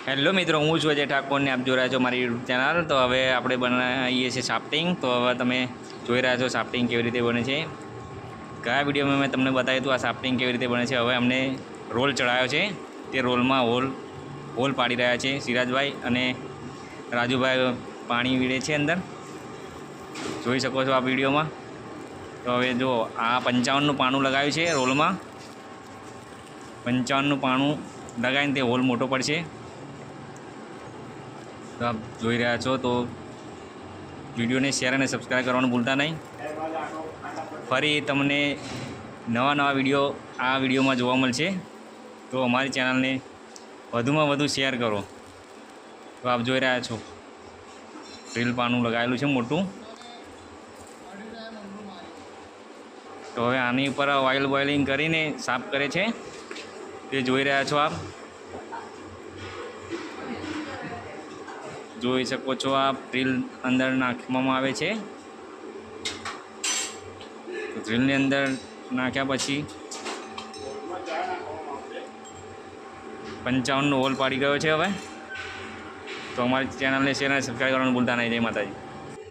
Hello મિત્રો, હું છું અજય ઠાકોરને આપ જોઈ રહ્યા છો મારી યુટ્યુબ ચેનલ। તો હવે આપણે બનાવીએ છીએ સાફ્ટિંગ। તો હવે તમે જોઈ રહ્યા છો સાફ્ટિંગ કેવી રીતે બને છે। ગયા વિડીયોમાં મેં તમને બતાવ્યું હતું આ સાફ્ટિંગ કેવી રીતે બને છે। હવે અમને રોલ ચડાવ્યો છે, તે રોલમાં હોલ પાડી રહ્યા છે સિરાજભાઈ અને રાજુભાઈ પાણી વીડે છે અંદર, જોઈ શકો છો આ વિડીયોમાં। તો હવે જો આ 55નું પાણું લગાવ્યું છે રોલમાં, 55નું પાણું લગાવીને તે હોલ મોટો પડશે। તો આપ જોઈ રહ્યા છો, તો વિડીયોને શેર અને સબસ્ક્રાઈબ કરવાનું ભૂલતા નહીં। ફરી તમને નવા વિડીયો આ વિડીયોમાં જોવા મળશે, તો અમારી ચેનલને વધુમાં વધુ શેર કરો। તો આપ જોઈ રહ્યા છો ડ્રીલ પાનું લગાવેલું છે મોટું। તો હવે આની ઉપર ઓઇલ બોઇલિંગ કરીને સાફ કરે છે, તે જોઈ રહ્યા છો આપ, જોઈ શકો છો આપ। ડ્રીલ અંદર નાખવામાં આવે છે, ડ્રીલની અંદર નાખ્યા પછી 55નો હોલ પાડી ગયો છે। હવે તો અમારી ચેનલને શેર અને સબસ્ક્રાઈબ કરવાનું ભૂલતા નહીં। જય માતાજી।